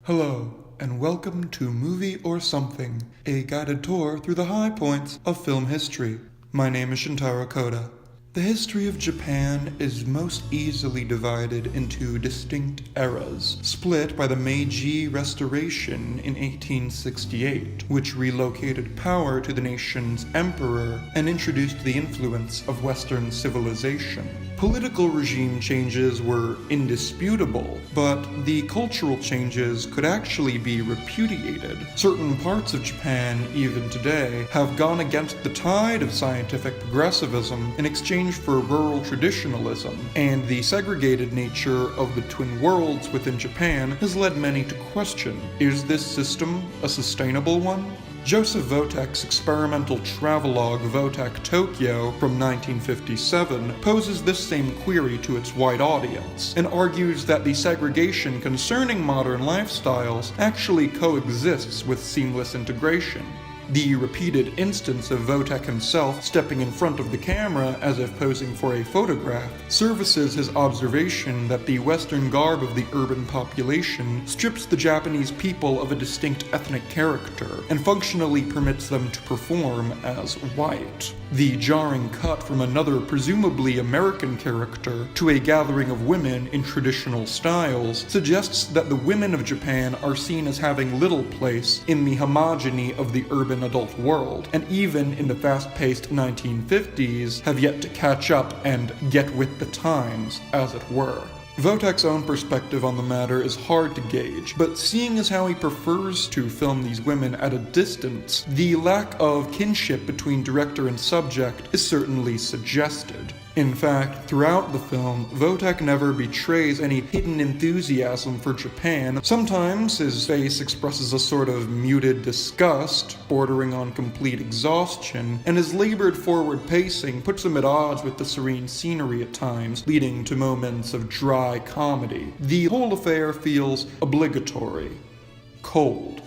Hello, and welcome to Movie or Something, a guided tour through the high points of film history. My name is Shintaro Koda. The history of Japan is most easily divided into distinct eras, split by the Meiji Restoration in 1868, which relocated power to the nation's emperor and introduced the influence of Western civilization. Political regime changes were indisputable, but the cultural changes could actually be repudiated. Certain parts of Japan, even today, have gone against the tide of scientific progressivism in exchange for rural traditionalism, and the segregated nature of the twin worlds within Japan has led many to question, is this system a sustainable one? Joseph Votek's experimental travelogue Votek Tokyo from 1957 poses this same query to its wide audience, and argues that the segregation concerning modern lifestyles actually coexists with seamless integration. The repeated instance of Votek himself stepping in front of the camera as if posing for a photograph services his observation that the Western garb of the urban population strips the Japanese people of a distinct ethnic character and functionally permits them to perform as white. The jarring cut from another presumably American character to a gathering of women in traditional styles suggests that the women of Japan are seen as having little place in the homogeny of the urban adult world, and even in the fast-paced 1950s have yet to catch up and get with the times, as it were. Votek's own perspective on the matter is hard to gauge, but seeing as how he prefers to film these women at a distance, the lack of kinship between director and subject is certainly suggested. In fact, throughout the film, Votek never betrays any hidden enthusiasm for Japan. Sometimes his face expresses a sort of muted disgust, bordering on complete exhaustion, and his labored forward pacing puts him at odds with the serene scenery at times, leading to moments of dry comedy. The whole affair feels obligatory, cold.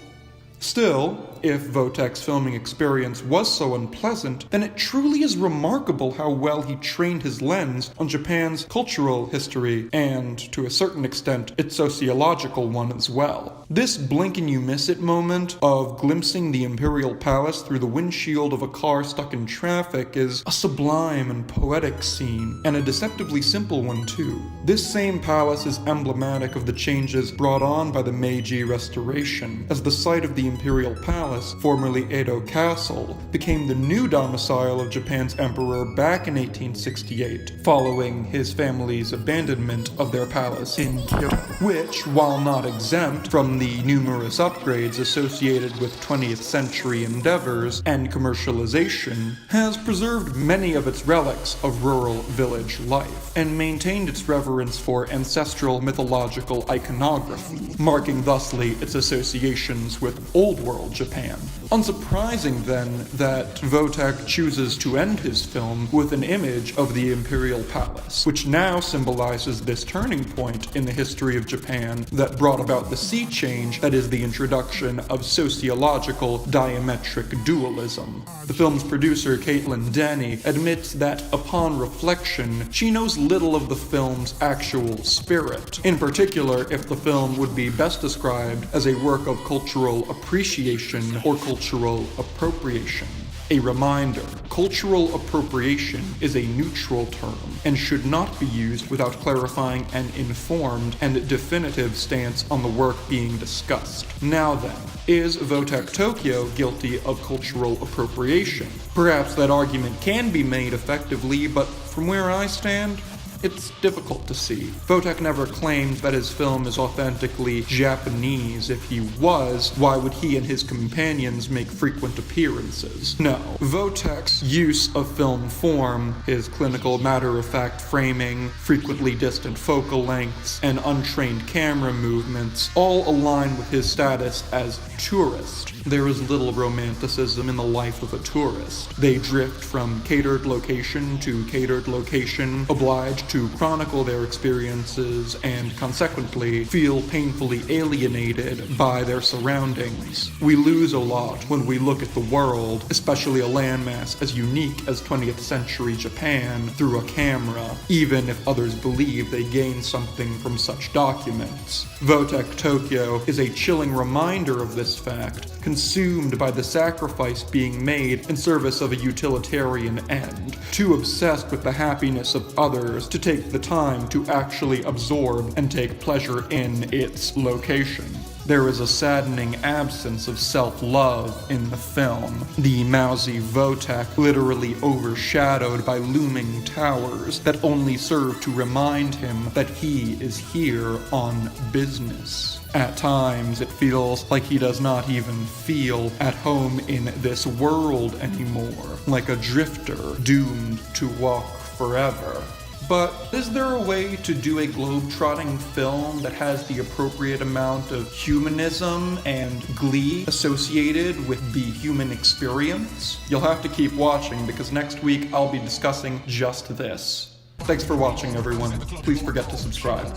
Still, if Votek's filming experience was so unpleasant, then it truly is remarkable how well he trained his lens on Japan's cultural history and, to a certain extent, its sociological one as well. This blink-and-you-miss-it moment of glimpsing the imperial palace through the windshield of a car stuck in traffic is a sublime and poetic scene, and a deceptively simple one too. This same palace is emblematic of the changes brought on by the Meiji Restoration, as the site of the imperial palace, formerly Edo Castle, became the new domicile of Japan's emperor back in 1868, following his family's abandonment of their palace in Kyoto, which, while not exempt from the numerous upgrades associated with 20th century endeavors and commercialization, has preserved many of its relics of rural village life, and maintained its reverence for ancestral mythological iconography, marking thusly its associations with Old World Japan. Unsurprising, then, that Votek chooses to end his film with an image of the imperial palace, which now symbolizes this turning point in the history of Japan that brought about the sea change that is the introduction of sociological diametric dualism. The film's producer, Caitlin Denny, admits that, upon reflection, she knows little of the film's actual spirit, in particular if the film would be best described as a work of cultural appreciation or cultural appropriation. A reminder, cultural appropriation is a neutral term and should not be used without clarifying an informed and definitive stance on the work being discussed. Now then, is Votek Tokyo guilty of cultural appropriation? Perhaps that argument can be made effectively, but from where I stand, it's difficult to see. Votek never claimed that his film is authentically Japanese. If he was, why would he and his companions make frequent appearances? No. Votek's use of film form, his clinical matter-of-fact framing, frequently distant focal lengths, and untrained camera movements all align with his status as tourist. There is little romanticism in the life of a tourist. They drift from catered location to catered location, obliged to chronicle their experiences and consequently feel painfully alienated by their surroundings. We lose a lot when we look at the world, especially a landmass as unique as 20th century Japan, through a camera, even if others believe they gain something from such documents. Votek Tokyo is a chilling reminder of this fact, consumed by the sacrifice being made in service of a utilitarian end, too obsessed with the happiness of others to take the time to actually absorb and take pleasure in its location. There is a saddening absence of self-love in the film. The mousy Votek literally overshadowed by looming towers that only serve to remind him that he is here on business. At times, it feels like he does not even feel at home in this world anymore, like a drifter doomed to walk forever. But is there a way to do a globe-trotting film that has the appropriate amount of humanism and glee associated with the human experience? You'll have to keep watching because next week I'll be discussing just this. Thanks for watching, everyone. Please forget to subscribe.